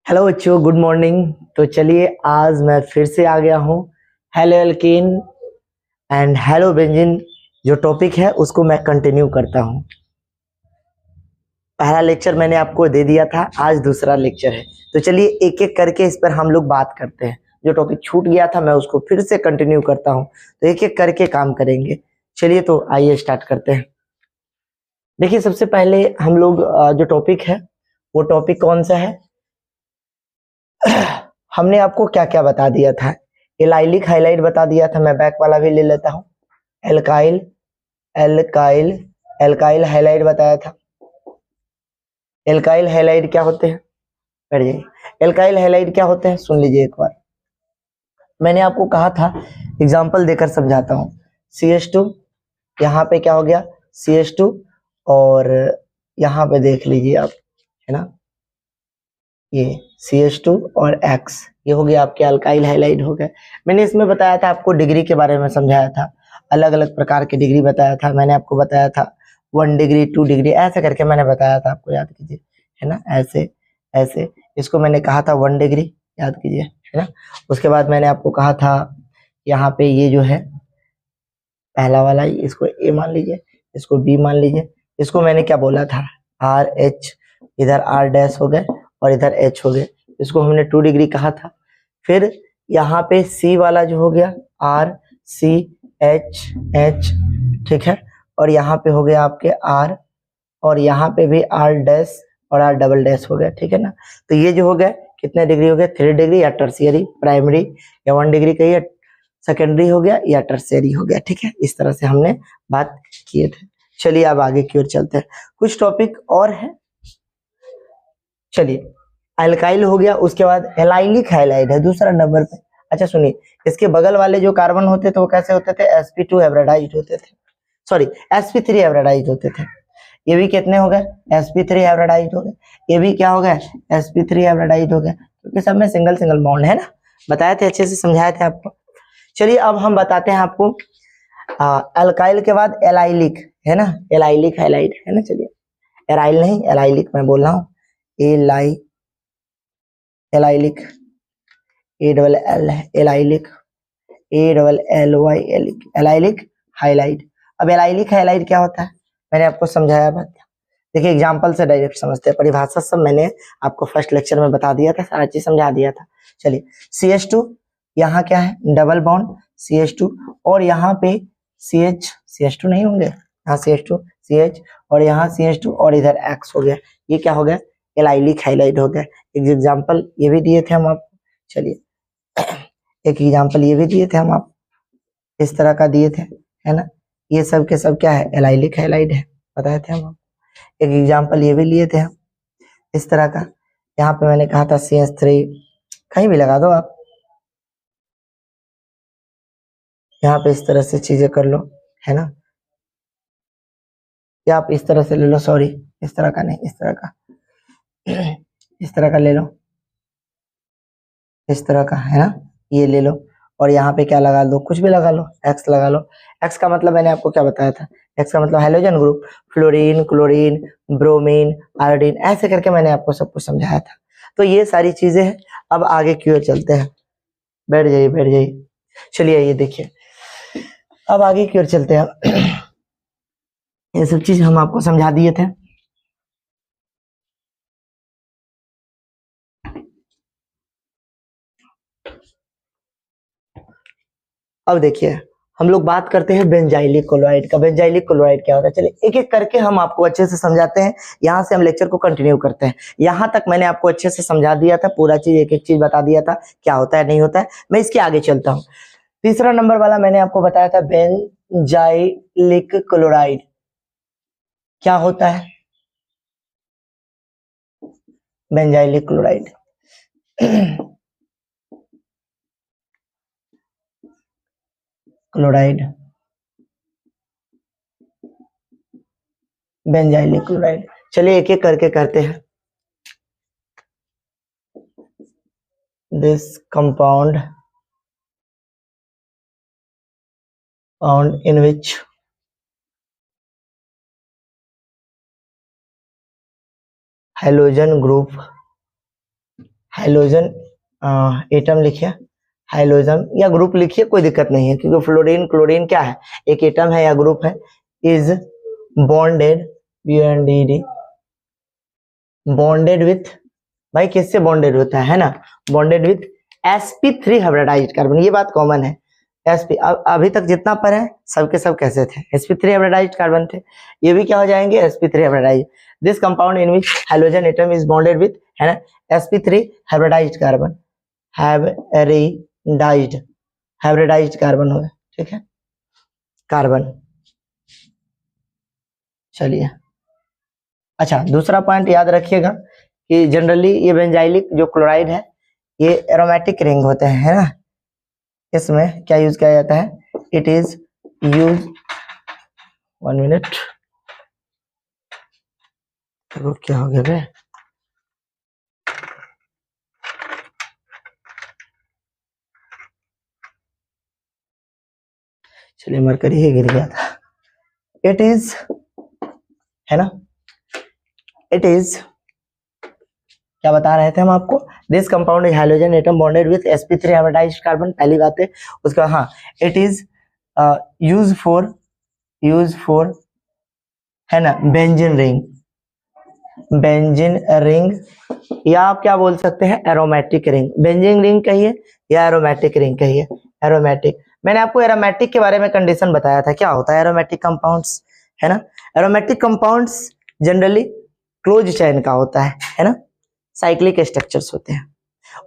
Hello बच्चों, good morning. तो चलिए आज मैं फिर से आ गया हूँ। Hello alkene and hello benzene जो टॉपिक है उसको मैं कंटिन्यू करता हूँ। पहला लेक्चर मैंने आपको दे दिया था, आज दूसरा लेक्चर है। तो चलिए एक एक करके इस पर हम लोग बात करते हैं। जो टॉपिक छूट गया था मैं उसको फिर से कंटिन्यू करता हूँ, तो एक एक करके काम करेंगे। चलिए तो आइए स्टार्ट करते हैं। देखिए सबसे पहले हम लोग जो टॉपिक है वो टॉपिक कौन सा है हमने आपको क्या क्या बता दिया था। एलाइलिक हाइलाइट बता दिया था, मैं बैक वाला भी ले लेता हूँ। एल्काइल एल्काइल एल्काइल हाइलाइट बताया था। एल्काइल हाइलाइट क्या होते हैं, बैठ जाइए। एल्काइल हाइलाइट क्या होते हैं सुन लीजिए एक बार। मैंने आपको कहा था, एग्जांपल देकर समझाता हूँ। CH2 यहाँ पे क्या हो गया, CH2, और यहाँ पे देख लीजिए आप, है ना, ये CH2 और X, ये हो गया आपके अल्काइल हाइलाइड हो गए। मैंने इसमें बताया था आपको, डिग्री के बारे में समझाया था, अलग अलग प्रकार की डिग्री बताया था। मैंने आपको बताया था 1 डिग्री 2 डिग्री ऐसे करके मैंने बताया था, आपको याद कीजिए, है ना, ऐसे ऐसे। इसको मैंने कहा था 1 डिग्री, याद कीजिए, है ना। उसके बाद मैंने आपको कहा था यहाँ पे ये जो है पहला वाला, इसको A मान लीजिए, इसको B मान लीजिए। इसको मैंने क्या बोला था, RH, इधर R डैश हो गए और इधर H हो गए। इसको हमने 2 डिग्री कहा था। फिर यहाँ पे C वाला जो हो गया R C H H, ठीक है, और यहाँ पे हो गया आपके R, और यहाँ पे भी R डैश और R डबल डैश हो गया, ठीक है ना। तो ये जो हो गए कितने डिग्री हो गए, 3 डिग्री, या टर्शियरी प्राइमरी, या 1 डिग्री कहिए, सेकेंडरी हो गया, या टर्शियरी हो गया, ठीक है। इस तरह से हमने बात किए थे। चलिए अब आगे की ओर चलते हैं, कुछ टॉपिक और है। चलिए अल्काइल हो गया, उसके बाद एलाइलिक हाइलाइड है दूसरा नंबर पे। अच्छा सुनिए, इसके बगल वाले जो कार्बन होते थे वो कैसे होते थे, sp2 हाइब्रिडाइज्ड होते थे, सॉरी sp3 हाइब्रिडाइज्ड होते थे। ये भी कितने हो गए, sp3 हाइब्रिडाइज्ड हो गए। ये भी क्या हो गया, sp3 हाइब्रिडाइज्ड हो गया, क्योंकि सब में सिंगल सिंगल बॉन्ड है ना, बताए थे, अच्छे से समझाए थे आपको। चलिए अब हम बताते हैं आपको अल्काइल के बाद एलाइलिक, है ना, एलाइलिक हाइलाइट, है ना। चलिए एराइल नहीं एलाइलिक मैं बोल रहा हूँ, एलाइलिक, ए डबल एल है, एलाइलिक, ALLY एलाइलिक हाइलाइट। अब एलाइलिक हाइलाइट क्या होता है, मैंने आपको समझाया बात। देखिए एग्जांपल से डायरेक्ट समझते हैं, परिभाषा सब मैंने आपको फर्स्ट लेक्चर में बता दिया था, सारा चीज समझा दिया था। चलिए CH2, यहाँ क्या है, डबल बॉन्ड CH2, और यहाँ पे CH2 नहीं होंगे, यहाँ CH2 CH, और यहाँ CH2, और इधर X हो गया। ये क्या हो गया, एलाइलिक हाइलाइट हो गया। एक एग्जाम्पल ये भी दिए थे हम आपको, चलिए एक एग्जाम्पल ये भी दिए थे हम आप, इस तरह का दिए थे, है ना। ये सब के सब क्या है, एलाइलिक हाइलाइट है, बताए थे हम। एक एग्जाम्पल ये भी लिए थे हम इस तरह का। यहाँ पे मैंने कहा था CH3, कहीं भी लगा दो आप, यहाँ पे इस तरह से चीजें कर लो, है ना, या आप इस तरह से ले लो, सॉरी इस तरह का नहीं, इस तरह का इस तरह का ले लो, इस तरह का, है ना, ये ले लो। और यहाँ पे क्या लगा लो, कुछ भी लगा लो, एक्स लगा लो। एक्स का मतलब मैंने आपको क्या बताया था, एक्स का मतलब hydrogen group, fluorine, chlorine, bromine, iodine, ऐसे करके मैंने आपको सब कुछ समझाया था। तो ये सारी चीजें हैं। अब आगे की ओर चलते हैं, बैठ जाइए बैठ जाइए। चलिए ये देखिए, अब आगे की ओर चलते हैं। ये सब चीज हम आपको समझा दिए थे। अब देखिए हम लोग बात करते हैं बेंजाइलिक क्लोराइड का। बेंजाइलिक क्लोराइड क्या होता है, चलिए एक एक करके हम आपको अच्छे से समझाते हैं। यहाँ से हम लेक्चर को कंटिन्यू करते हैं। यहाँ तक मैंने आपको अच्छे से समझा दिया था, पूरा चीज एक एक चीज बता दिया था, क्या होता है नहीं होता है। मैं इसके आगे चलता हूँ। तीसरा नंबर वाला मैंने आपको बताया था, बेंजाइलिक क्लोराइड क्या होता है। Benzylic chloride chloride, benzylic chloride, चलिए एक एक करके करते हैं। This compound found in which halogen group hydrogen atom लिखिए, हाइड्रोजन या ग्रुप लिखिए, कोई दिक्कत नहीं है, क्योंकि फ्लोरीन क्लोरीन क्या है, एक एटम है या ग्रुप है। Is bonded, BONDED, bonded with, भाई किससे बॉन्डेड होता है ना, bonded with sp3 hybridised carbon. ये बात कॉमन है, sp अभी तक जितना पर है सबके सब कैसे थे, sp3 हाइब्रिडाइज्ड कार्बन थे, ये भी क्या हो जाएंगे, sp3 hybridized. This compound in which hydrogen atom is bonded with, है ना, sp3 hybridised carbon, hybridised carbon हो गया, ठीक है, कार्बन। चलिए, अच्छा दूसरा पॉइंट याद रखिएगा कि जनरली ये बेंजाइलिक जो क्लोराइड है ये एरोमेटिक रिंग होते हैं, है ना, इसमें क्या यूज किया जाता है, इट इज यूज, 1 मिनट, तो क्या हो गया बे, चलिए मरकरी ही गिर गया था। इट इज, है ना, इट इज, क्या बता रहे थे हम आपको, this compound is hydrogen atom bonded with sp3 hybridised carbon, पहली बात है। उसका हाँ, इट इज यूज फॉर, है ना, बेंजीन रिंग, या आप क्या बोल सकते हैं, एरोमेटिक रिंग, बेंजीन रिंग कहिए या एरोमेटिक रिंग कहिए, एरोमेटिक। मैंने आपको एरोमेटिक के बारे में कंडीशन बताया था, क्या होता है एरोमेटिक कंपाउंड्स, है ना, aromatic compounds generally close chain का होता है ना, साइक्लिक स्ट्रक्चर्स होते हैं।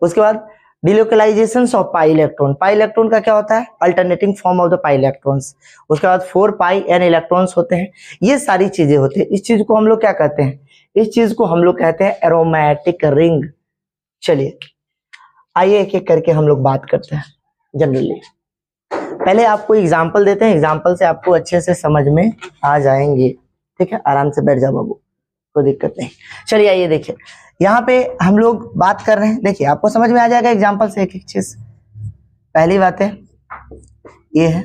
उसके बाद delocalisation of pi electron, pi electron का क्या होता है, alternating form of the pi electrons. उसके बाद 4 पाई n इलेक्ट्रॉन्स होते हैं, ये सारी चीजें होती है। इस चीज को हम लोग क्या कहते हैं, इस चीज को हम लोग कहते हैं एरोमेटिक रिंग। चलिए आइए एक एक करके हम लोग बात करते हैं। जनरली पहले आपको एग्जाम्पल देते हैं, एग्जाम्पल से आपको अच्छे से समझ में आ जाएंगे, ठीक है, आराम से बैठ जाओ बाबू, कोई दिक्कत नहीं। चलिए आइए देखिए, यहाँ पे हम लोग बात कर रहे हैं, देखिए आपको समझ में आ जाएगा एग्जाम्पल से एक एक चीज। पहली बात है, ये है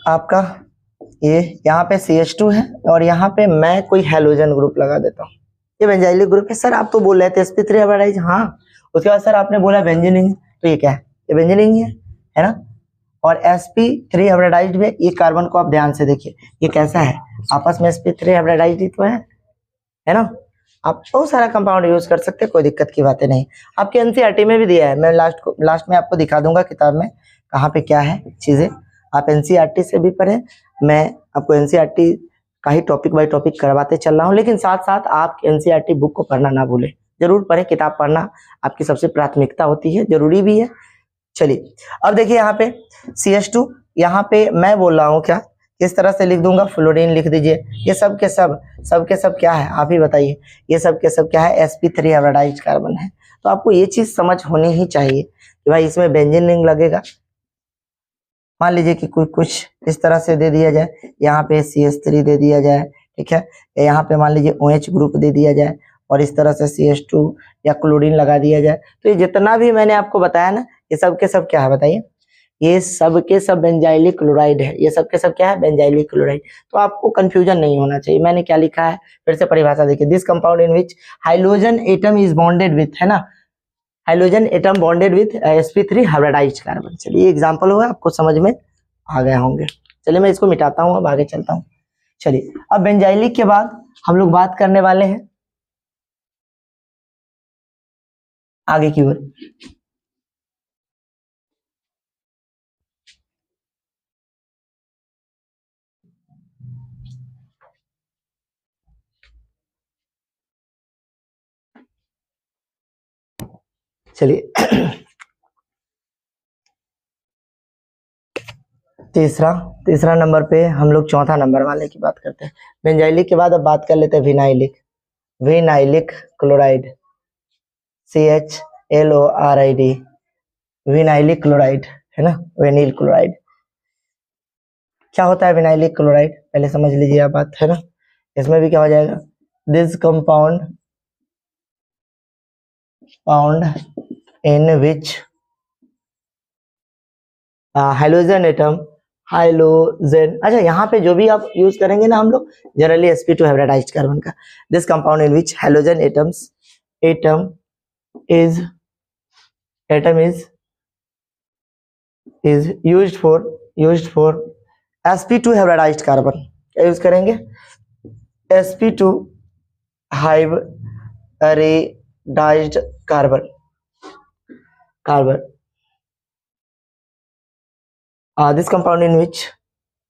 आपका, ये यहाँ पे CH2 है और यहाँ पे मैं कोई हैलोजन ग्रुप लगा देता हूँ, ये बेंजाइलिक ग्रुप है। सर आप तो बोल रहे थे sp3 हाइब्रिडाइज्ड, हाँ, उसके बाद सर आपने बोला बेंजीनिंग, तो ये क्या है, ये बेंजीनिंग है ना, और sp3 हाइब्रिडाइज्ड में ये कार्बन को आप ध्यान से देखिए, ये कैसा है, आपस में sp3 हाइब्रिडाइज्ड ही तो है ना। आप बहुत सारा कंपाउंड यूज कर सकते हैं, कोई दिक्कत की बातें नहीं। आपके एनसीईआरटी में भी दिया है, मैं लास्ट में आपको दिखा दूंगा किताब में कहाँ पे क्या है चीजें, आप एनसीईआरटी से भी पढ़ें, मैं आपको एनसीईआरटी का ही टॉपिक बाय टॉपिक करवाते चल रहा हूँ, लेकिन साथ साथ आप एनसीईआरटी बुक को पढ़ना ना भूलें, जरूर पढ़ें, किताब पढ़ना आपकी सबसे प्राथमिकता होती है, जरूरी भी है। चलिए अब देखिए यहाँ पे CH2, यहाँ पे मैं बोल रहा हूँ क्या, किस तरह से लिख दूंगा, फ्लोरीन लिख दीजिए। ये सब के सब क्या है, आप ही बताइए, ये सब के सब क्या है, sp3 हाइब्रिडाइज्ड कार्बन है। तो आपको ये चीज समझ होनी ही चाहिए कि भाई इसमें बेंजीन रिंग लगेगा। मान लीजिए कि कुछ इस तरह से दे दिया जाए, यहाँ पे CH3 दे दिया जाए, ठीक है, यहाँ पे मान लीजिए OH ग्रुप दे दिया जाए और इस तरह से CH2 या क्लोरीन लगा दिया जाए, तो ये जितना भी मैंने आपको बताया ना, ये सब के सब क्या है बताइए, ये सब के सब बेंजाइलिक क्लोराइड है, ये सब के सब क्या है, बेंजाइलिक क्लोराइड। तो आपको कंफ्यूजन नहीं होना चाहिए, मैंने क्या लिखा है, फिर से परिभाषा देखिए, this compound in which hydrogen atom is bonded with, है ना, hydrogen atom bonded with sp3 hybridised carbon. चलिए एग्जांपल होगा, आपको समझ में आ गए होंगे। चलिए मैं इसको मिटाता हूँ, अब आगे चलता हूँ। चलिए अब बेंजाइलिक के बाद हम लोग बात करने वाले हैं आगे की ओर। चलिए तीसरा नंबर पे हम लोग चौथा नंबर वाले की बात करते हैं। बेंजाइलिक के बाद अब बात कर लेते हैं vinylic chloride, CHLORID, vinylic chloride, है ना, विनाइल क्लोराइड। क्या होता है विनाइलिक क्लोराइड, पहले समझ लीजिए आप बात, है ना, इसमें भी क्या हो जाएगा, this compound in which hydrogen atom, अच्छा यहाँ पे जो भी आप यूज करेंगे ना हम लोग जनरली sp2 हाइब्रिडाइज्ड कार्बन का, this compound in which hydrogen atom is atom is used for sp2 hybridized carbon. क्या यूज करेंगे? sp2 hybridized carbon. This compound in which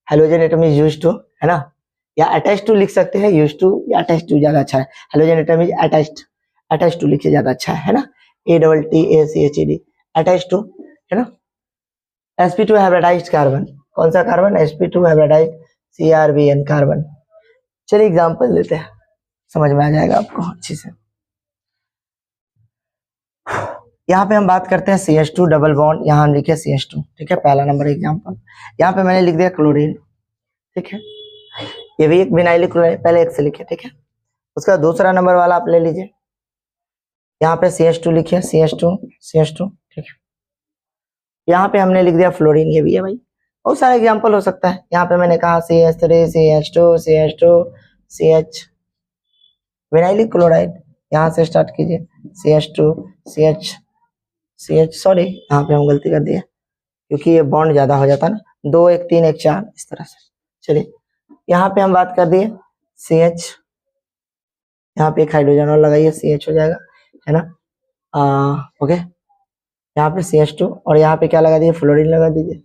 halogen atom is used to, है ना, या attached to लिख सकते हैं, used to या attached to ज्यादा अच्छा है. halogen atom is attached to लिखिए ज्यादा अच्छा है ना, ATTACHED attached to, है ना. sp2 hybridized कार्बन, कौन सा carbon? sp2 hybridized CRBN carbon. चलिए एग्जांपल लेते हैं, समझ में आ जाएगा आपको अच्छे से. यहाँ पे हम बात करते हैं CH2 डबल बॉन्ड, यहाँ हम लिखे CH2, ठीक है, पहला नंबर एग्जांपल. यहाँ पे मैंने लिख दिया क्लोरीन, ठीक है, ये भी एक विनाइलिक क्लोराइड, पहले एक से लिखे, ठीक है. उसका दूसरा नंबर वाला आप ले लीजिए, यहाँ पे CH2 लिखिए, CH2, ठीक है. यहाँ पे हमने लिख दिया फ्लोरीन, ये भी है भाई. बहुत सारे एग्जांपल हो सकता है. यहाँ पे मैंने कहा CH3, CH विनाइलिक क्लोराइड, यहाँ से स्टार्ट कीजिए, CH2 सॉरी, यहाँ पे हम गलती कर दिए क्योंकि ये बॉन्ड ज्यादा हो जाता है ना, 2 1 3 1 4 इस तरह से. चलिए यहाँ पे हम बात कर दिए CH, यहाँ पे एक हाइड्रोजन और लगाइए, CH हो जाएगा, है ना. ओके, यहाँ पे CH2 और यहाँ पे क्या लगा दिए? फ्लोरीन लगा दीजिए.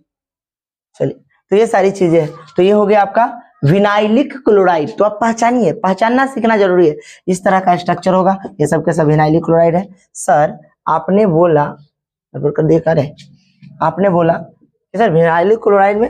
चलिए, तो ये सारी चीजें हैं. तो ये हो गया आपका विनाइलिक क्लोराइड. तो आप पहचानिए, पहचानना सीखना जरूरी है. इस तरह का स्ट्रक्चर होगा, ये सब के सब विनाइलिक क्लोराइड है. सर आपने बोला, आपने बोला कि सर विनाइलिक क्लोराइड में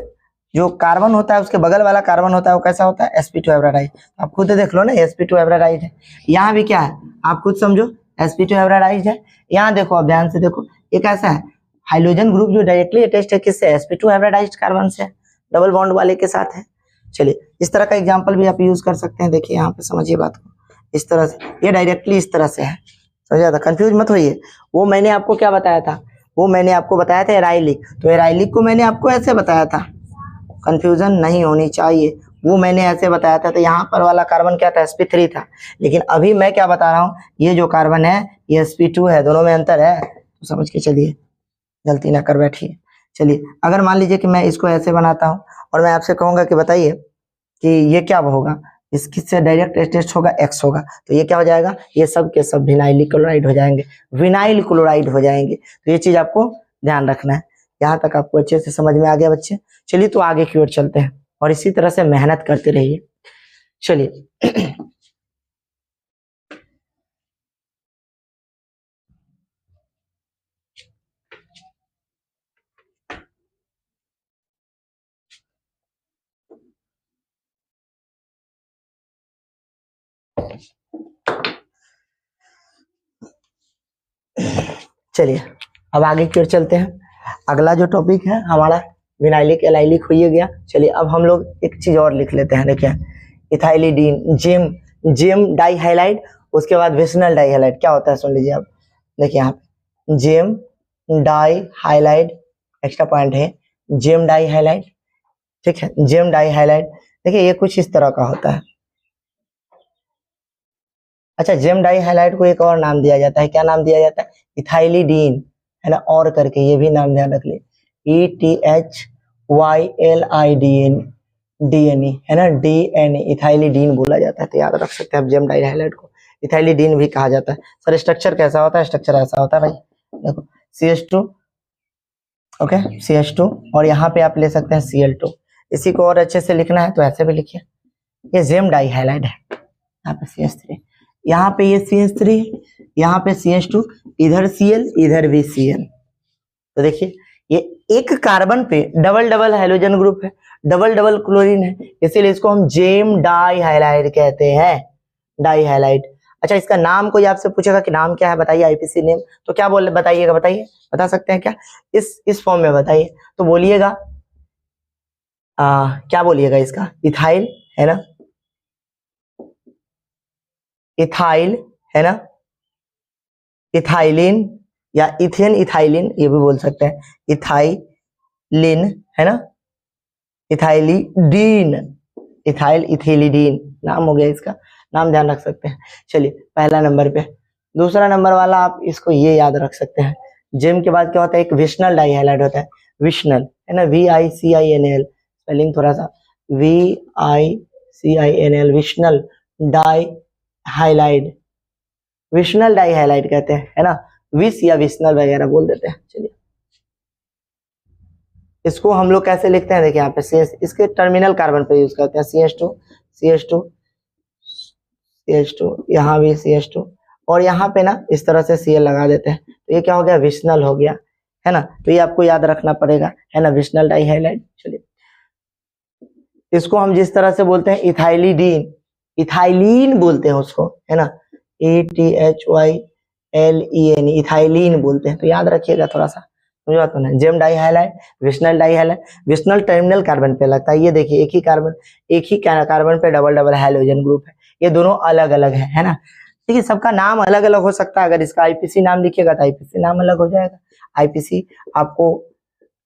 जो कार्बन होता है, उसके बगल वाला कार्बन होता है, वो कैसा होता है? sp2 hybridised. आप खुद देख लो ना, sp2 हाइब्रिडाइज्ड है. यहाँ भी क्या है आप खुद समझो, sp2 हाइब्रिडाइज्ड है. यहाँ देखो, आप ध्यान से देखो, ये कैसा है? हाइड्रोजन ग्रुप जो डायरेक्टली अटैच्ड है किससे? sp2 हाइब्रिडाइज्ड कार्बन से, डबल बॉन्ड वाले के साथ है. चलिए, इस तरह का एग्जांपल भी आप यूज कर सकते हैं. देखिए यहाँ पे समझिए बात को, इस तरह से, ये डायरेक्टली इस तरह से है, समझा था? कंफ्यूज मत होइए. वो मैंने आपको क्या बताया था? वो मैंने आपको बताया था एराइलिक, तो एराइलिक को मैंने आपको ऐसे बताया था, कंफ्यूजन नहीं होनी चाहिए. वो मैंने ऐसे बताया था. तो यहाँ पर वाला कार्बन क्या था? sp3 था. लेकिन अभी मैं क्या बता रहा हूँ, ये जो कार्बन है ये sp2 है, दोनों में अंतर है, तो समझ के चलिए, गलती ना कर बैठिए. चलिए, अगर मान लीजिए कि मैं इसको ऐसे बनाता हूँ और मैं आपसे कहूंगा कि बताइए कि ये क्या होगा, इससे डायरेक्ट टेस्ट होगा, X होगा, तो ये क्या हो जाएगा? ये सब के सब विनाइलिक क्लोराइड हो जाएंगे, विनाइल क्लोराइड हो जाएंगे. तो ये चीज आपको ध्यान रखना है. यहाँ तक आपको अच्छे से समझ में आ गया बच्चे? चलिए, तो आगे की ओर चलते हैं और इसी तरह से मेहनत करते रहिए. चलिए चलिए अब आगे की ओर चलते हैं. अगला जो टॉपिक है हमारा विनाइलिक एलाइलिक हो ही गया. चलिए, अब हम लोग एक चीज और लिख लेते हैं. देखिए, इथाइलिडीन, जेम डाई हाइलाइड, उसके बाद विसनल डाई हाइलाइड. क्या होता है सुन लीजिए आप. देखिए यहाँ पे gem dihalide, extra point है, जेम डाई हाइलाइड, ठीक है, जेम डाई हाइलाइड. देखिए ये कुछ इस तरह का होता है. अच्छा, जेम डाई हाइलाइड को एक और नाम दिया जाता है. क्या नाम दिया जाता है? इथाइलिडीन, है ना, और करके, ये भी नाम ध्यान रख ले, ETHYLIDN, है ना, DNA, इथाइलिडीन बोला जाता है. तो याद रख सकते हैं आप, जेम डाई हाइलाइड को इथाइलिडीन भी कहा जाता है. सर स्ट्रक्चर कैसा होता है? स्ट्रक्चर ऐसा होता है भाई, देखो CH2, ओके, CH2, और यहाँ पे आप ले सकते हैं Cl2. इसी को और अच्छे से लिखना है तो ऐसे भी लिखिए, ये जेम डाई हाइलाइड है. यहाँ पे CH3, यहाँ पे ये CH3, यहाँ पे CH2, इधर Cl, इधर भी Cl. तो देखिए, ये एक कार्बन पे डबल डबल हाइड्रोजन ग्रुप है, डबल डबल क्लोरीन है, इसीलिए इसको हम जेम डाई हाइलाइड कहते हैं, डाई हाइलाइड. अच्छा, इसका नाम कोई आपसे पूछेगा कि नाम क्या है, बताइए IPC नेम, तो क्या बोल बताइएगा? बताइए, बता सकते हैं क्या? इस फॉर्म में बताइए. तो बोलिएगा, क्या बोलिएगा इसका? इथाइल, है ना, इथाइल, है ना, इथाइलिन या इथेन इथाइलिन, ये भी बोल सकते हैं, इथाइलिन, है ना, इथाइलिडीन, इथाइल इथिलिडीन नाम हो गया इसका, नाम ध्यान रख सकते हैं. चलिए, पहला नंबर पे दूसरा नंबर वाला आप इसको ये याद रख सकते हैं, जेम के बाद क्या होता है, एक विशनल डाई हाइलाइट होता है, विशनल है ना, VICINL, स्पेलिंग थोड़ा सा VICINL, vicinal dihalide, vicinal dihalide कहते हैं, है ना, विश या विशनल वगैरह बोल देते हैं। चलिए इसको हम लोग कैसे लिखते हैं, देखिए यहाँ पे CS, इसके टर्मिनल कार्बन पे यूज करते हैं, CH2, यहाँ भी CH2, और यहाँ पे ना इस तरह से Cl लगा देते हैं, तो ये क्या हो गया, विशनल हो गया, है ना। तो ये आपको याद रखना पड़ेगा, है ना, विशनल डाई हाइलाइट। चलिए इसको हम जिस तरह से बोलते हैं इथाइलिडीन, इथाइलीन बोलते हैं उसको, है ना, ETHYLEN, इथाइलीन बोलते हैं, तो याद रखिएगा थोड़ा सा, समझ बात ना। Gem dihalide, vicinal dihalide, vicinal terminal carbon पे लगता है, ये देखिए एक ही कार्बन पे डबल डबल हाइड्रोजन ग्रुप है, ये दोनों अलग अलग है ना। देखिए सबका नाम अलग अलग हो सकता है, अगर इसका IPC नाम लिखिएगा तो IPC नाम अलग हो जाएगा। IPC आपको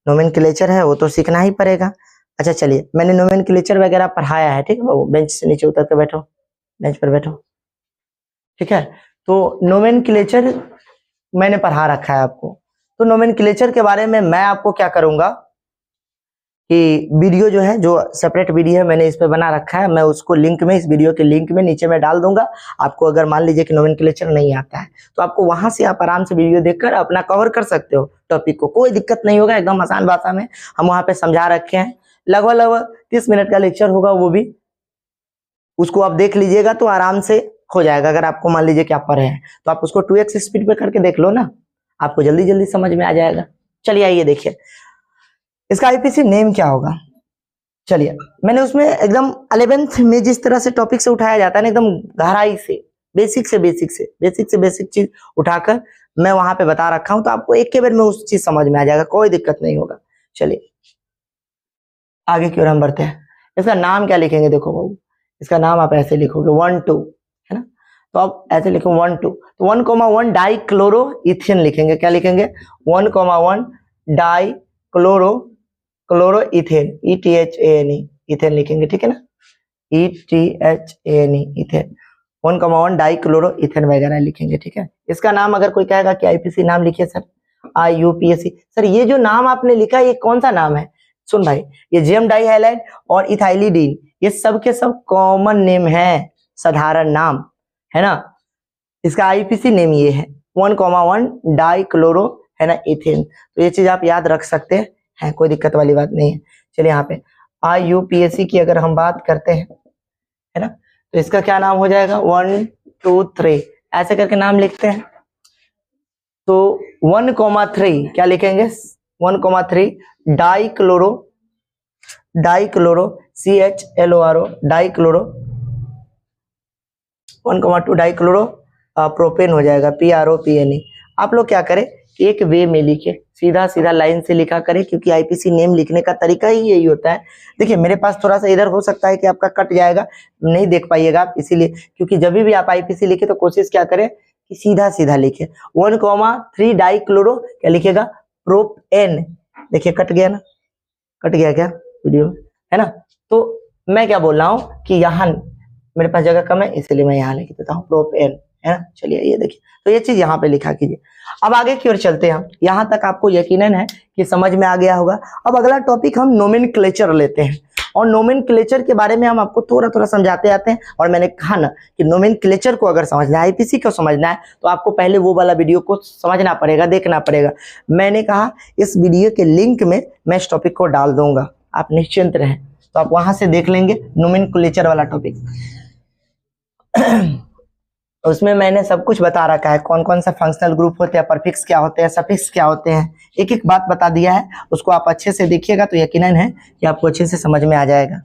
नोमेनक्लेचर है वो तो सीखना ही पड़ेगा। अच्छा चलिए, मैंने नोमेनक्लेचर वगैरह पढ़ाया है, ठीक है बाबू, बेंच से नीचे उतर के बैठो, बेंच पर बैठो, ठीक है। तो नोमेनक्लेचर मैंने पढ़ा रखा है आपको, तो नोमेनक्लेचर के बारे में मैं आपको क्या करूंगा कि वीडियो जो है, जो सेपरेट वीडियो है मैंने इस पे बना रखा है, मैं उसको लिंक में, इस वीडियो के लिंक में नीचे में डाल दूंगा। आपको अगर मान लीजिए कि नोमेनक्लेचर नहीं आता है तो आपको वहां से आप आराम से वीडियो देखकर अपना कवर कर सकते हो टॉपिक को, कोई दिक्कत नहीं होगा, एकदम आसान भाषा में हम वहां पे समझा रखे हैं। लगभग 30 मिनट का लेक्चर होगा, वो भी उसको आप देख लीजिएगा तो आराम से हो जाएगा। अगर आपको मान लीजिए कि आप पढ़े हैं तो आप उसको 2x स्पीड पे करके देख लो ना, आपको जल्दी जल्दी समझ में आ जाएगा। चलिए आइए देखिए इसका IPC नेम क्या होगा। चलिए मैंने उसमें एकदम 11th में जिस तरह से टॉपिक से उठाया जाता है ना, एकदम गहराई से, बेसिक से बेसिक चीज उठाकर मैं वहां पे बता रखा हूं, तो आपको एक के बार में उस चीज समझ में आ जाएगा, कोई दिक्कत नहीं होगा। चलिए आगे की ओर हम बढ़ते हैं। इसका नाम क्या लिखेंगे, देखो बाबू, इसका नाम आप ऐसे लिखोगे 1 2, है ना, तो आप ऐसे लिखो 1 2, तो 1,1 डाई क्लोरो इथेन लिखेंगे, क्या लिखेंगे, 1,1 die chloro ethane, ETHANE, ethane लिखेंगे, ठीक है ना, ETHANE, ethane, 1,1 die chloro ethane वगैरह लिखेंगे, ठीक है। इसका नाम अगर कोई कहेगा कि IPC नाम लिखिए सर, IUPAC, सर ये जो नाम आपने लिखा है ये कौन सा नाम है, सुन भाई, ये जेम डाई हाइलाइट और इथाइलिडीन ये सब के सब कॉमन नेम है, साधारण नाम, है ना। इसका IPC नेम ये है 1,1 डाई क्लोरो, है ना, इथेन, तो ये चीज आप याद रख सकते हैं, कोई दिक्कत वाली बात नहीं है। चलिए यहाँ पे IUPAC की अगर हम बात करते हैं, है ना, तो इसका क्या नाम हो जाएगा, 1 2 3 ऐसे करके नाम लिखते हैं। तो 1,3 क्या लिखेंगे, 1,3 die chloro CHLORO die chloro, 1,2 die chloro propane हो जाएगा, PROPNE। आप लोग क्या करें, एक वे में लिखे, सीधा सीधा लाइन से लिखा करें, क्योंकि IPC नेम लिखने का तरीका ही यही होता है। देखिए मेरे पास थोड़ा सा इधर हो सकता है कि आपका कट जाएगा, नहीं देख पाइएगा आप, इसीलिए, क्योंकि जब भी आप IPC लिखे तो कोशिश क्या करें कि सीधा सीधा लिखे। 1,3 डाई क्लोरो क्या लिखेगा, प्रोपेन, देखिए कट गया ना, कट गया क्या वीडियो में, है ना। तो मैं क्या बोल रहा हूँ कि यहाँ मेरे पास जगह कम है, इसलिए मैं यहाँ लिख देता हूँ प्रोपेन, है ना। चलिए ये देखिए, तो ये चीज यहाँ पे लिखा कीजिए। अब आगे की ओर चलते हैं हम, यहाँ तक आपको यकीनन है कि समझ में आ गया होगा। अब अगला टॉपिक हम नोमेनक्लेचर लेते हैं, और नोमेनक्लेचर के बारे में हम आपको थोड़ा थोड़ा समझाते आते हैं। और मैंने कहा ना कि नोमेनक्लेचर को अगर समझना है, IPC को समझना है, तो आपको पहले वो वाला वीडियो को समझना पड़ेगा, देखना पड़ेगा। मैंने कहा इस वीडियो के लिंक में मैं इस टॉपिक को डाल दूंगा, आप निश्चिंत रहें, तो आप वहां से देख लेंगे नोमेनक्लेचर वाला टॉपिक। उसमें मैंने सब कुछ बता रखा है, कौन कौन सा फंक्शनल ग्रुप होते हैं, परफिक्स क्या होते हैं, सफिक्स क्या होते हैं, एक एक बात बता दिया है। उसको आप अच्छे से देखिएगा तो यकीनन है कि आपको अच्छे से समझ में आ जाएगा।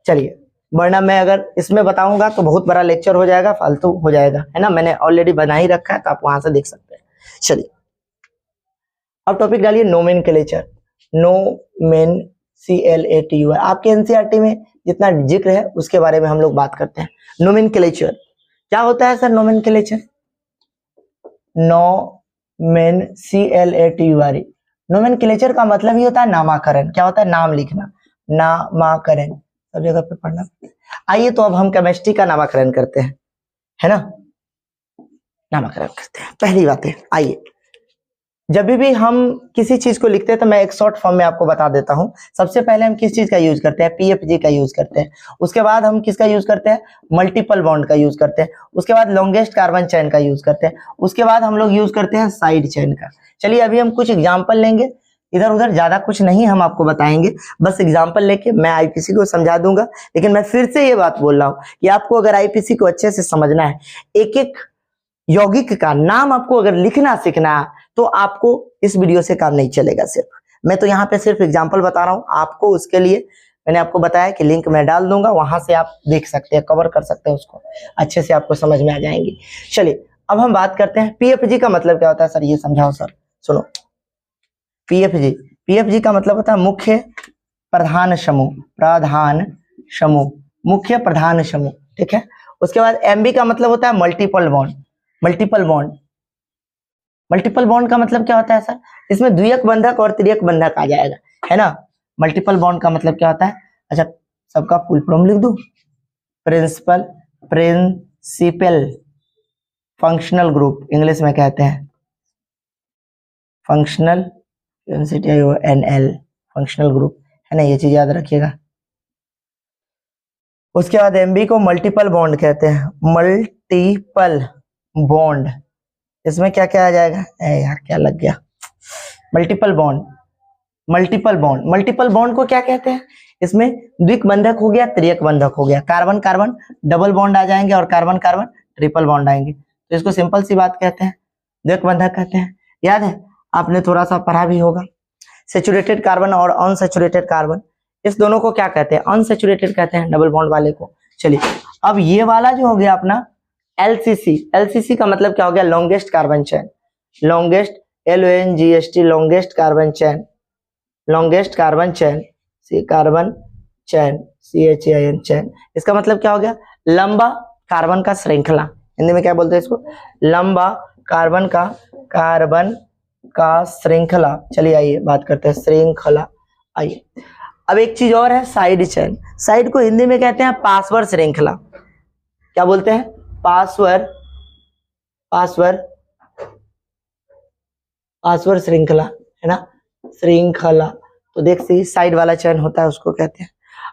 चलिए, वरना मैं अगर इसमें बताऊंगा तो बहुत बड़ा लेक्चर हो जाएगा, फालतू हो जाएगा, है ना। मैंने ऑलरेडी बना ही रखा है, तो आप वहां से देख सकते हैं। चलिए अब टॉपिक डालिए नोमेनक्लेचर, CLATUR। आपके NCERT में जितना जिक्र है उसके बारे में हम लोग बात करते हैं। नोमेनक्लेचर क्या होता है सर, नोमेनक्लेचर, CLATUR, नोमेनक्लेचर का मतलब ही होता है नामाकरण। क्या होता है, नाम लिखना, नामाकरण, सब जगह पे पढ़ना। आइए तो अब हम केमिस्ट्री का नामाकरण करते हैं, है ना। नामकरण करते हैं। पहली बात है, आइए, जब भी हम किसी चीज को लिखते हैं तो मैं एक शॉर्ट फॉर्म में आपको बता देता हूं। सबसे पहले हम किस चीज का यूज करते हैं, पीएफजी का यूज करते हैं। उसके बाद हम किसका यूज करते हैं, मल्टीपल बॉन्ड का यूज करते हैं। उसके बाद लॉन्गेस्ट कार्बन चेन का यूज करते हैं। उसके बाद हम लोग यूज करते हैं साइड चेन का। चलिए अभी हम कुछ एग्जाम्पल लेंगे, इधर उधर ज्यादा कुछ नहीं हम आपको बताएंगे, बस एग्जाम्पल लेके मैं आईपीसी को समझा दूंगा। लेकिन मैं फिर से ये बात बोल रहा हूँ कि आपको अगर आईपीसी को अच्छे से समझना है, एक एक यौगिक का नाम आपको अगर लिखना सीखना है, तो आपको इस वीडियो से काम नहीं चलेगा। सिर्फ मैं तो यहाँ पे सिर्फ एग्जाम्पल बता रहा हूँ आपको। उसके लिए मैंने आपको बताया कि लिंक मैं डाल दूंगा, वहां से आप देख सकते हैं, कवर कर सकते हैं उसको, अच्छे से आपको समझ में आ जाएंगी। चलिए अब हम बात करते हैं पीएफजी का मतलब क्या होता है। सर ये समझाओ सर, सुनो। पीएफजी का मतलब होता है मुख्य प्रधान समूह, प्रधान समूह, मुख्य प्रधान समूह, ठीक है। उसके बाद एमबी का मतलब होता है multiple bond. Multiple bond, multiple bond का मतलब क्या होता है सर, इसमें द्वियक बंधक और त्रियक बंधक आ जाएगा, है ना। मल्टीपल बॉन्ड का मतलब क्या होता है, अच्छा सबका फुल फॉर्म लिख दूं, principal, principal functional group English में कहते हैं, फंक्शनल एनएल फंक्शनल ग्रुप, है ना, ये चीज याद रखिएगा। उसके बाद एमबी को मल्टीपल बॉन्ड कहते हैं, मल्टीपल बॉन्ड। इसमें क्या क्या आ जाएगा, यार क्या लग गया, multiple bond, multiple bond. Multiple bond को क्या कहते हैं, इसमें द्विक बंधक हो गया, त्रियक बंधक हो गया, कार्बन कार्बन डबल बॉन्ड आ जाएंगे और कार्बन कार्बन ट्रिपल बॉन्ड आएंगे, तो इसको सिंपल सी बात कहते हैं, द्विक बंधक कहते हैं। याद है, आपने थोड़ा सा पढ़ा भी होगा। सेचुरेटेड कार्बन और अनसेचुरेटेड कार्बन, इस दोनों को क्या कहते हैं, अनसेचुरेटेड कहते हैं, डबल बॉन्ड वाले को। चलिए अब ये वाला जो हो गया अपना एलसीसी, एलसीसी का मतलब क्या हो गया, longest carbon chain, longest, LONGST, longest carbon chain, longest carbon chain, C carbon chain, CHAIN chain. इसका मतलब क्या हो गया, लंबा कार्बन का श्रृंखला, हिंदी में क्या बोलते हैं इसको, लंबा कार्बन का श्रृंखला। चलिए आइए बात करते हैं श्रृंखला। आइए अब एक चीज और है, साइड चेन। साइड को हिंदी में कहते हैं पार्श्व श्रृंखला। क्या बोलते हैं, पार्श्व श्रृंखला, है ना, श्रृंखला। तो देख सी साइड वाला चेन होता है, उसको कहते हैं।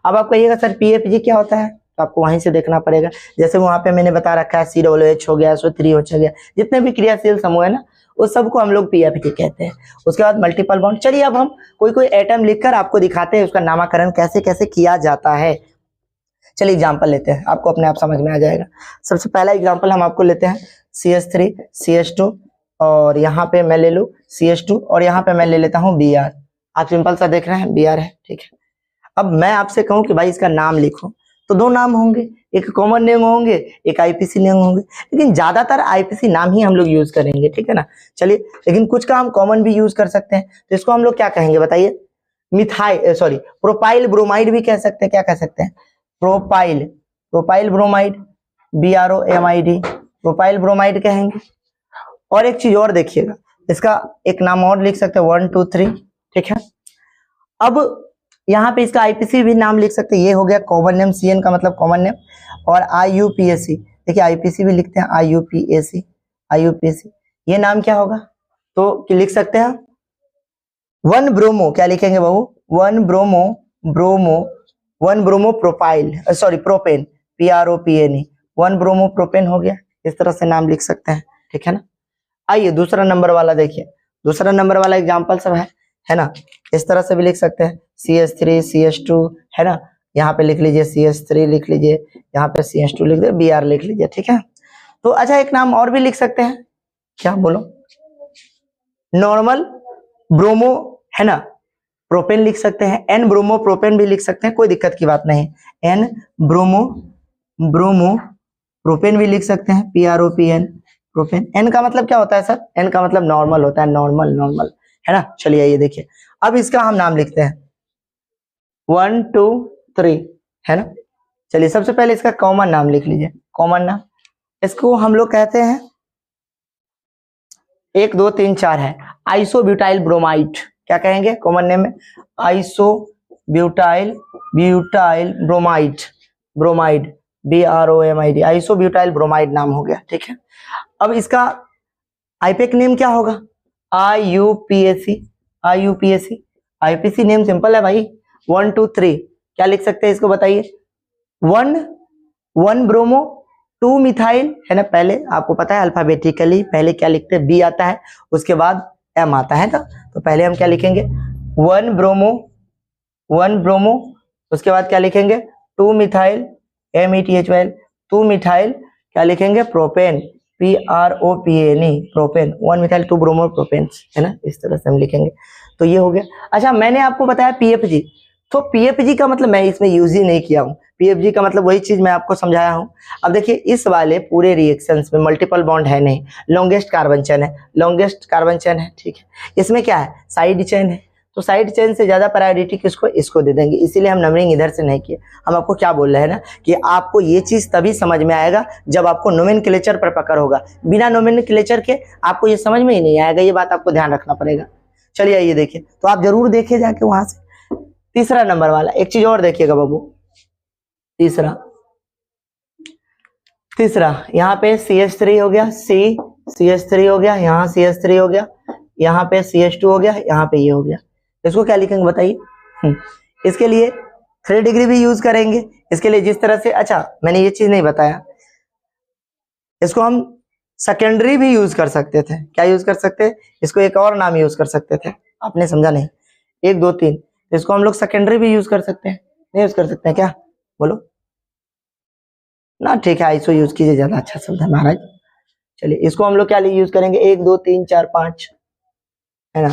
अब आप कहिएगा सर पीएफजी क्या होता है, तो आपको वहीं से देखना पड़ेगा। जैसे वहां पे मैंने बता रखा है COOH हो गया, SO3 हो गया, जितने भी क्रियाशील समूह है ना, उस सबको हम लोग पीएफजी कहते हैं। उसके बाद मल्टीपल बॉन्ड। चलिए अब हम कोई एटम लिखकर आपको दिखाते हैं उसका नामकरण कैसे कैसे किया जाता है। चलिए एग्जाम्पल लेते हैं, आपको अपने आप समझ में आ जाएगा। सबसे पहला एग्जाम्पल हम आपको लेते हैं CH3 CH2, और यहाँ पे मैं ले लूँ CH2 और यहाँ पे मैं ले लेता हूँ Br। आप सिंपल सा देख रहे हैं Br है, ठीक है। अब मैं आपसे कहूँ कि भाई इसका नाम लिखो, तो दो नाम होंगे, एक कॉमन नेम होंगे, एक आईपीसी नेम होंगे, लेकिन ज्यादातर आईपीसी नाम ही हम लोग यूज करेंगे, ठीक है ना। चलिए लेकिन कुछ का हम कॉमन भी यूज कर सकते हैं, तो इसको हम लोग क्या कहेंगे बताइए, प्रोपाइल ब्रोमाइड भी कह सकते हैं। क्या कह सकते हैं, propyl bromide, BROMID, propyl bromide कहेंगे। और एक चीज और देखिएगा, इसका एक नाम और लिख सकते हैं 1 2 3, ठीक है। अब यहाँ पे इसका आईपीसी भी नाम लिख सकते हैं, ये हो गया कॉमन नेम, CN का मतलब कॉमन नेम, और IUPAC, देखिए आईपीसी भी लिखते हैं IUPAC, ये नाम क्या होगा, तो लिख सकते हैं 1 ब्रोमो, क्या लिखेंगे बाबू, 1 bromo propyl, sorry propane, PROPNE, 1 bromo propane हो गया। इस तरह से नाम लिख सकते हैं, ठीक है ना। आइए दूसरा नंबर वाला देखिए, दूसरा नंबर वाला एग्जाम्पल सब है ना, इस तरह से भी लिख सकते हैं CH3 CH2, है ना, यहाँ पे लिख लीजिए CH3 लिख लीजिए, यहाँ पे CH2 लिख दीजिए, BR लिख लीजिए, ठीक है। तो अच्छा एक नाम और भी लिख सकते हैं, क्या बोलो, नॉर्मल ब्रोमो, है ना, प्रोपेन लिख सकते हैं, N ब्रोमो प्रोपेन भी लिख सकते हैं, कोई दिक्कत की बात नहीं। N ब्रोमो प्रोपेन भी लिख सकते हैं, PROPN प्रोपेन। N का मतलब क्या होता है सर, N का मतलब नॉर्मल होता है, नॉर्मल, है ना। चलिए ये देखिए, अब इसका हम नाम लिखते हैं 1 2 3, है ना। चलिए सबसे पहले इसका कॉमन नाम लिख लीजिए, कॉमन नाम, इसको हम लोग कहते हैं 1 2 3 4 है, आइसोब्यूटाइल ब्रोमाइड। क्या कहेंगे कॉमन नेम में, isobutyl bromide. BROMID, isobutyl bromide नाम हो गया, ठीक है। अब इसका आईपीएक नेम क्या होगा? IUPAC, IUPAC, IPC name simple है भाई, 1 2 3, क्या लिख सकते हैं इसको बताइए? 1 ब्रोमो 2 मिथाइल, है ना। पहले आपको पता है अल्फाबेटिकली पहले क्या लिखते हैं? बी आता है, उसके बाद एम आता है ना, तो पहले हम क्या लिखेंगे? 1 ब्रोमो, उसके बाद क्या लिखेंगे? 2 मिथाइल, METHYL, 2 मिथाइल, क्या लिखेंगे? Propane, PROPANE, propane, 1 methyl 2 bromo propane, है ना, इस तरह से हम लिखेंगे। तो ये हो गया। अच्छा, मैंने आपको बताया PFG, तो PFG का मतलब मैं इसमें यूज ही नहीं किया हूँ। PFG का मतलब वही चीज मैं आपको समझाया हूँ। अब देखिए, इस वाले पूरे रिएक्शंस में मल्टीपल बॉन्ड है नहीं, लॉन्गेस्ट कार्बन चेन है, लॉन्गेस्ट कार्बन चेन है, ठीक है। इसमें क्या है? साइड चेन है, तो साइड चेन से ज्यादा प्रायोरिटी किसको? इसको दे देंगे, इसीलिए हम नंबरिंग इधर से नहीं किए। हम आपको क्या बोल रहे हैं ना, कि आपको ये चीज तभी समझ में आएगा जब आपको नोमेनक्लेचर पर पकड़ होगा। बिना नोमेनक्लेचर के आपको ये समझ में ही नहीं आएगा, ये बात आपको ध्यान रखना पड़ेगा। चलिए ये देखिए, तो आप जरूर देखिए जाके वहां से। तीसरा नंबर वाला एक चीज और देखिएगा बाबू, तीसरा यहाँ पे CH3 हो गया, CH3 हो गया, यहाँ CH3 हो गया, यहाँ पे CH2 हो गया, यहाँ पे ये हो गया। इसको क्या लिखेंगे बताइए? इसके लिए 3 डिग्री भी यूज करेंगे। इसके लिए जिस तरह से, अच्छा मैंने ये चीज नहीं बताया, इसको हम सेकेंडरी भी यूज कर सकते थे। क्या यूज कर सकते हैं? इसको एक और नाम यूज कर सकते थे, आपने समझा नहीं। 1 2 3, इसको हम लोग सेकेंडरी भी यूज कर सकते हैं, नहीं यूज कर सकते हैं क्या? बोलो ना, ठीक है, आइसो यूज कीजिए, ज्यादा अच्छा शब्द है महाराज। चलिए इसको हम लोग क्या यूज करेंगे? 1 2 3 4 5, है ना,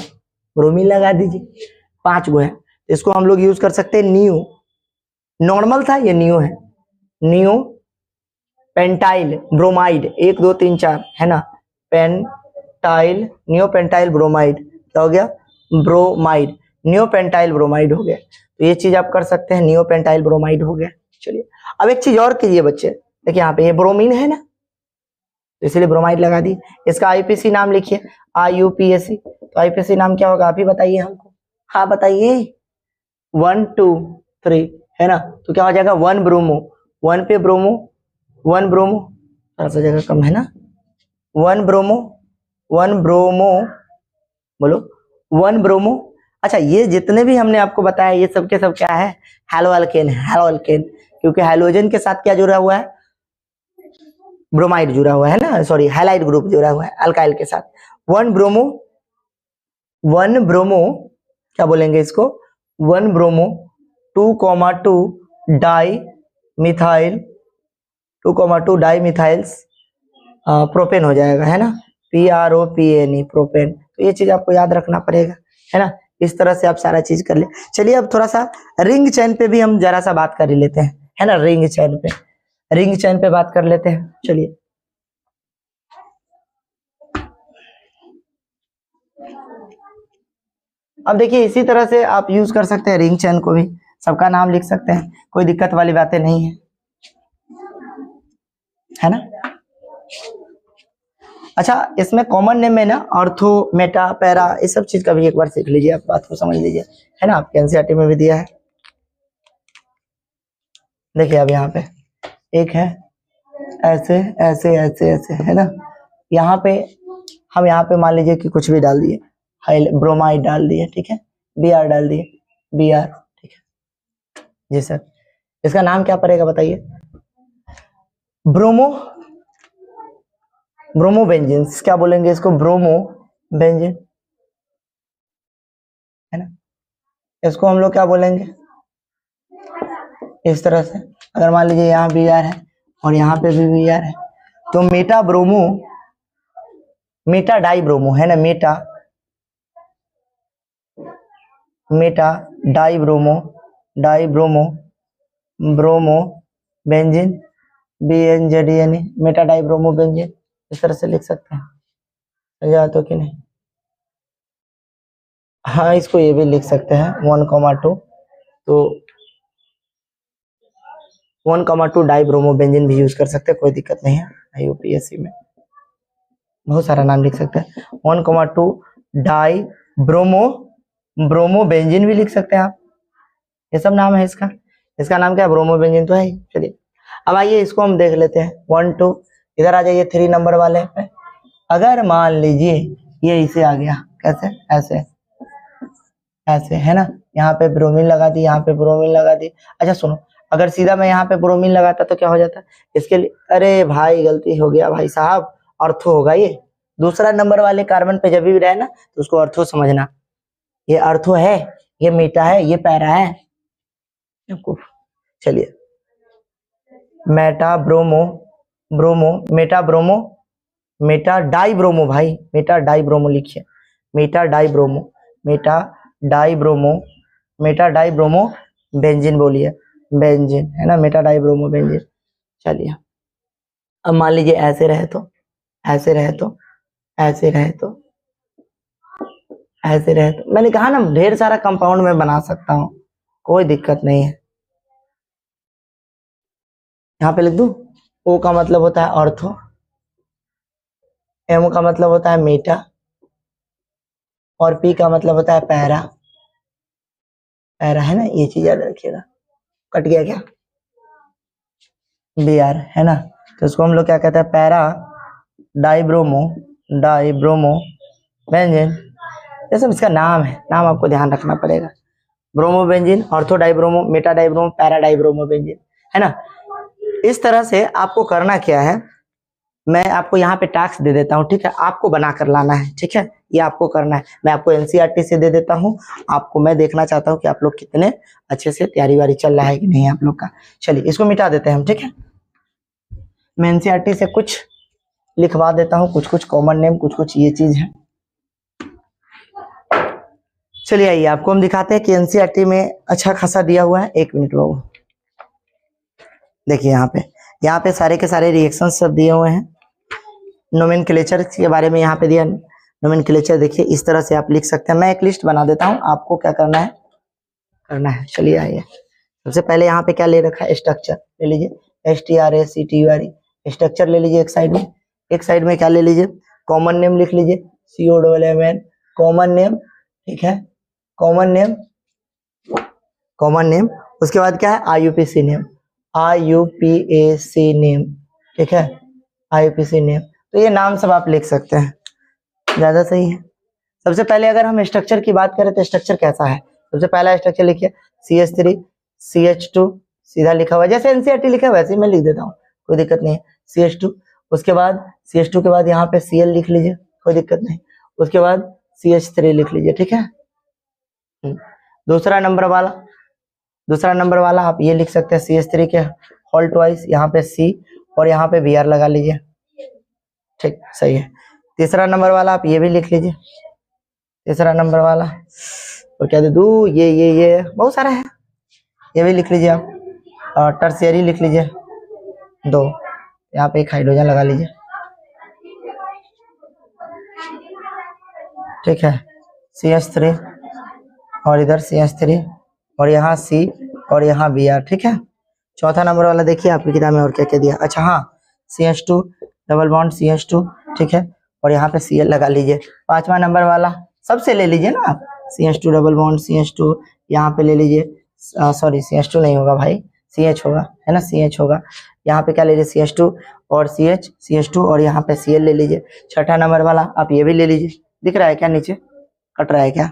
ब्रोमीन लगा दीजिए, 5 गो है। इसको हम लोग यूज कर सकते हैं न्यू, नॉर्मल था, ये न्यू है, न्यू पेंटाइल ब्रोमाइड, 1 2 3 4, है ना, पेंटाइल, न्यू पेंटाइल ब्रोमाइड, क्या हो गया? ब्रोमाइड, न्यू पेंटाइल ब्रोमाइड हो गया। तो ये चीज आप कर सकते हैं, न्यू पेंटाइल ब्रोमाइड हो गया। चलिए अब एक चीज और कीजिए बच्चे, देखिए यहाँ पे ये ब्रोमीन है ना, तो इसलिए ब्रोमाइड लगा दी। इसका आईपीसी नाम लिखिए, IUPAC, तो आईपीसी नाम क्या होगा? आप ही बताइए हमको, हाँ बताइए। 1 2 3, है ना, तो क्या हो जाएगा? 1 ब्रोमो, 1 पे ब्रोमो, 1 ब्रोमो, थोड़ा सा जगह कम है ना, 1 ब्रोमो, 1 ब्रोमो, बोलो 1 ब्रोमो। अच्छा, ये जितने भी हमने आपको बताया ये सब के सब क्या है? हैलो अल्केन, हैलो अल्केन, क्योंकि हाइड्रोजन के साथ क्या जुड़ा हुआ है? ब्रोमाइड जुड़ा हुआ है ना, सॉरी हैलाइड ग्रुप जुड़ा हुआ है अल्काइल के साथ। 1 ब्रोमो, 1 ब्रोमो, क्या बोलेंगे इसको? 1 bromo 2,2 di methyl, 2,2 di methyls propane हो जाएगा, है ना, PROPANE, प्रोपेन। तो ये चीज आपको याद रखना पड़ेगा, है ना। इस तरह से आप सारा चीज कर ले। चलिए अब थोड़ा सा रिंग चेन पे भी हम जरा सा बात कर ही लेते हैं, है ना, रिंग चेन पे बात कर लेते हैं। चलिए अब देखिए, इसी तरह से आप यूज कर सकते हैं रिंग चेन को भी, सबका नाम लिख सकते हैं, कोई दिक्कत वाली बातें नहीं है ना। अच्छा, इसमें कॉमन नेम में ना ऑर्थो, मेटा, पैरा, इस सब चीज का भी एक बार सीख लीजिए, आप बात को समझ लीजिए, है ना, आपके एनसीईआरटी में भी दिया है। देखिए अब यहाँ पे एक है ऐसे ऐसे ऐसे ऐसे, है ना, यहाँ पे हम यहाँ पे मान लीजिए कि कुछ भी डाल दिए, ब्रोमाइड डाल दिए, ठीक है, BR डाल दिए, BR, ठीक है जी सर। इसका नाम क्या पड़ेगा बताइए? ब्रोमो बेंजीन, क्या बोलेंगे इसको? ब्रोमो बेंजीन, है ना। इसको हम लोग क्या बोलेंगे? इस तरह से, अगर मान लीजिए यहाँ BR है और यहाँ पे भी BR है, तो Meta bromo, Meta die bromo, है ना, Meta die bromo bromo benzene, BNZENE, Meta die bromo benzene, इस तरह से लिख सकते हैं, समझा तो कि नहीं? हाँ, इसको ये भी लिख सकते हैं 1,2, तो 1,2 डाई ब्रोमो बेंजीन भी यूज कर सकते हैं, कोई दिक्कत नहीं है। IUPAC में बहुत सारा नाम लिख सकते हैं, 1,2 डाई ब्रोमो बेंजीन भी लिख सकते हैं आप, ये सब नाम है इसका नाम क्या है? ब्रोमो बेंजीन तो है ही। चलिए अब आइए इसको हम देख लेते हैं 1 2, इधर आ जाइए 3 नंबर वाले पे। अगर मान लीजिए ये इसे आ गया, कैसे, ऐसे ऐसे है ना, यहाँ पे ब्रोमीन लगा दी, यहाँ पे ब्रोमीन लगा दी। अच्छा सुनो, अगर सीधा मैं यहाँ पे ब्रोमीन लगाता तो क्या हो जाता इसके लिए, अरे भाई गलती हो गया भाई साहब, ऑर्थो होगा ये। दूसरा नंबर वाले कार्बन पे जब भी रहे ना तो उसको ऑर्थो समझना, ये ऑर्थो है, ये मीटा है, ये पैरा है। चलिए Meta bromo, bromo, Meta bromo, Meta die bromo, भाई मेटा डाई ब्रोमो लिखिए, Meta die bromo, Meta die bromo, Meta die bromo benzene बोलिए, बेंजीन है ना, मेटा डाई ब्रोमो बेंजीन। चलिए अब मान लीजिए ऐसे रहे तो, ऐसे रहे तो, ऐसे रहे तो, ऐसे रहे तो, मैंने कहा ना ढेर सारा कंपाउंड में बना सकता हूँ, कोई दिक्कत नहीं है। यहाँ पे लिख दूं, ओ का मतलब होता है ऑर्थो, एम का मतलब होता है मीटा, और पी का मतलब होता है पैरा, पैरा है ना, ये चीज याद रखिएगा। कट गया क्या, बी आर है ना, तो इसको हम लोग क्या कहते हैं, पैरा डाइब्रोमो, डाइब्रोमो बेंजीन। ये सब इसका नाम है, नाम आपको ध्यान रखना पड़ेगा। Bromo benzene, ortho dibromo, Meta dibromo, para dibromo benzene, है ना। इस तरह से आपको करना क्या है, मैं आपको यहाँ पे टास्क दे देता हूँ, ठीक है, आपको बना कर लाना है, ठीक है, ये आपको करना है। मैं आपको एनसीईआरटी से दे देता हूँ, आपको मैं देखना चाहता हूँ कि आप लोग कितने अच्छे से तैयारी वारी चल रहा है कि नहीं आप लोग का। चलिए इसको मिटा देते हैं हम, ठीक है। मैं एनसीईआरटी से कुछ लिखवा देता हूँ, कुछ कुछ कॉमन नेम, कुछ कुछ ये चीज है। चलिए आइए आपको हम दिखाते हैं कि एनसीईआरटी में अच्छा खासा दिया हुआ है। 1 मिनट बाबू, देखिए यहाँ पे सारे के सारे रिएक्शन सब दिए हुए हैं। नोमेनक्लेचर के बारे में यहाँ पे दिया, नोमेनक्लेचर देखिए इस तरह से आप लिख सकते हैं। मैं एक लिस्ट बना देता हूँ, आपको क्या करना है। चलिए आइए, सबसे पहले यहाँ पे क्या ले रखा है, स्ट्रक्चर ले लीजिए, STRACTURE, स्ट्रक्चर ले लीजिए एक साइड में। एक साइड में क्या ले लीजिए, कॉमन नेम लिख लीजिए, COMMN, कॉमन नेम, ठीक है, कॉमन नेम, कॉमन नेम। उसके बाद क्या है, IUPAC नेम, IUPAC नेम, ठीक है, IUPAC नेम। तो ये नाम सब आप लिख सकते हैं, ज्यादा सही है। सबसे पहले अगर हम स्ट्रक्चर की बात करें तो स्ट्रक्चर कैसा है, सबसे पहला स्ट्रक्चर लिखिए CH3 CH2, सीधा लिखा हुआ है, जैसे एनसीईआरटी लिखा है वैसे ही मैं लिख देता हूँ, कोई दिक्कत नहीं है। CH2, उसके बाद CH2 के बाद यहाँ पे Cl लिख लीजिए, कोई दिक्कत नहीं। उसके बाद CH3 लिख लीजिए, ठीक है। दूसरा नंबर वाला आप ये लिख सकते हैं, CH3 के होल्ट वाइज यहाँ पे C और यहाँ पे Br लगा लीजिए, ठीक, सही है। तीसरा नंबर वाला आप ये भी लिख लीजिए, तीसरा नंबर वाला, और क्या दे दूं, ये बहुत सारा है, ये भी लिख लीजिए आप। और टर्शियरी लिख लीजिए 2, यहाँ पे एक हाइड्रोजन लगा लीजिए, ठीक है। CH3 और इधर CH3 और यहाँ C और यहाँ Br, ठीक है। चौथा नंबर वाला देखिए आपकी किताब में और क्या क्या दिया, अच्छा हाँ, CH2 डबल बॉन्ड CH2, ठीक है, और यहाँ पे Cl लगा लीजिए। पांचवा नंबर वाला सबसे ले लीजिए ना आप, CH2 डबल बॉन्ड CH2, यहाँ पे ले लीजिए, सॉरी CH2 नहीं होगा भाई, CH होगा, है ना, CH होगा। यहाँ पे क्या ले लीजिए, CH2 और CH2 और यहाँ पे Cl ले लीजिए। छठा नंबर वाला आप ये भी ले लीजिए, दिख रहा है क्या नीचे, कट रहा है क्या,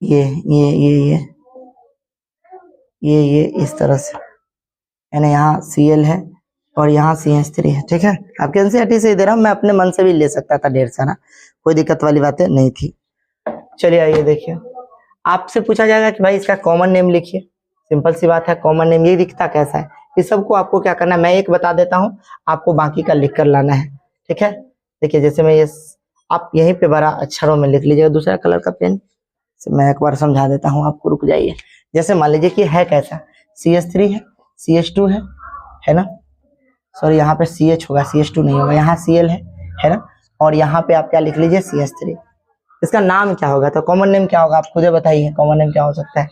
ये ये इस तरह से, यानी यहाँ Cl है और यहाँ CH3 है, ठीक है। आपके एनसीईआरटी से ही दे रहा हूँ, मैं अपने मन से भी ले सकता था ढेर सारा, कोई दिक्कत वाली बातें नहीं थी। चलिए आइए देखिए, आपसे पूछा जाएगा कि भाई इसका कॉमन नेम लिखिए, सिंपल सी बात है, कॉमन नेम ये दिखता कैसा है, इस सबको आपको क्या करना है, मैं एक बता देता हूँ, आपको बाकी का लिख कर लाना है, ठीक है। देखिए जैसे मैं ये, आप यहीं पे बड़ा अक्षरों में लिख लीजिएगा, दूसरा कलर का पेन से मैं एक बार समझा देता हूँ आपको, रुक जाइए। जैसे मान लीजिए कि है कैसा, CH3 है, CH2 है ना, सॉरी यहाँ पे CH होगा, CH2 नहीं होगा, यहाँ Cl है ना, और यहाँ पे आप क्या लिख लीजिए, CH3। इसका नाम क्या होगा, तो कॉमन नेम क्या होगा, आप खुद बताइए, कॉमन नेम क्या हो सकता है,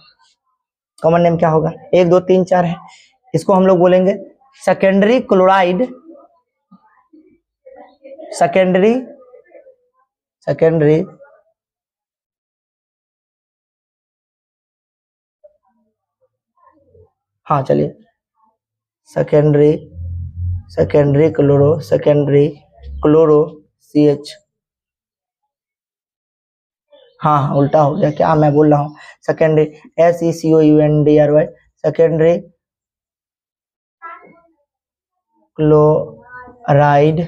कॉमन नेम क्या होगा, 1 2 3 4 है, इसको हम लोग बोलेंगे सेकेंडरी क्लोराइड, सेकेंडरी हाँ चलिए सेकेंडरी क्लोरो CH। हाँ उल्टा हो गया, क्या मैं बोल रहा हूँ, सेकेंडरी SECOUNDRY, सेकेंडरी क्लोराइड,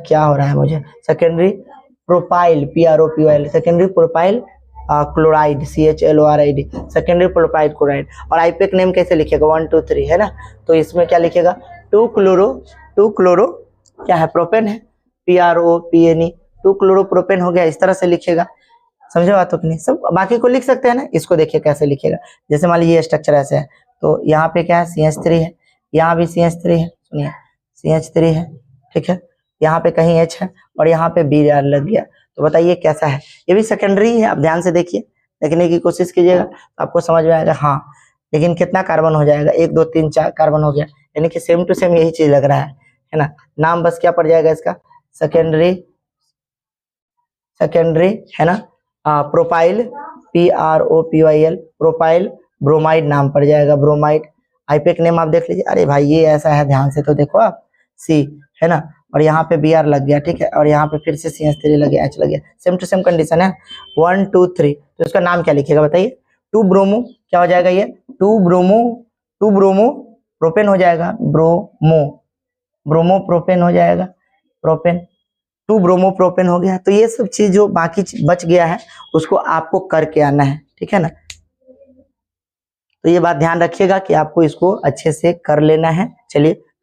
क्या हो रहा है मुझे, secondary propyl PROPYL, secondary propyl chloride CHLORID, secondary propyl chloride. और आईपेक नेम कैसे लिखेगा, 1 2 3 है ना, तो इसमें क्या लिखेगा, 2 क्लोरो क्या है, प्रोपेन है, PROPNE, 2 क्लोरोप्रोपेन हो गया, इस तरह से लिखेगा। समझे बातों की नहीं, सब बाकी को लिख सकते हैं ना, इसको देखिए कैसे लिखेगा। जैसे मान लीजिए ये स्ट्रक्चर ऐसे है, तो यहाँ पे क्या है, CH3 है, यहाँ भी CH3 है, सुनिए CH3 है, ठीक है, यहाँ पे कहीं H है और यहाँ पे Br लग गया, तो बताइए कैसा है, ये भी सेकेंडरी है। आप ध्यान से देखिए, देखने की कोशिश कीजिएगा तो आपको समझ में आएगा। हाँ, लेकिन कितना कार्बन हो जाएगा, 1 2 3 4 कार्बन हो गया, यानी कि सेम टू सेम यही चीज लग रहा है ना। नाम बस क्या पड़ जाएगा इसका, सेकेंडरी है ना, प्रोपाइल PROPYL, प्रोपाइल ब्रोमाइड नाम पड़ जाएगा, ब्रोमाइड। आईपेक नेम आप देख लीजिए, अरे भाई ये ऐसा है, ध्यान से तो देखो आप, C है ना, और यहाँ पे Br लग गया, ठीक है, और यहाँ पे फिर से CH3 लग गया, H लग गया, सेम टू सेम कंडीशन है, 1 2 3। तो इसका नाम क्या लिखिएगा बताइए, 2 ब्रोमो क्या हो जाएगा, ये 2 ब्रोमो प्रोपेन हो जाएगा, ब्रोमो प्रोपेन हो जाएगा, प्रोपेन, 2 ब्रोमो प्रोपेन हो गया। तो ये सब चीज जो बाकी बच गया है उसको आपको करके आना है, ठीक है ना। तो ये बात ध्यान रखिएगा कि आपको इसको अच्छे से कर लेना है। चलिए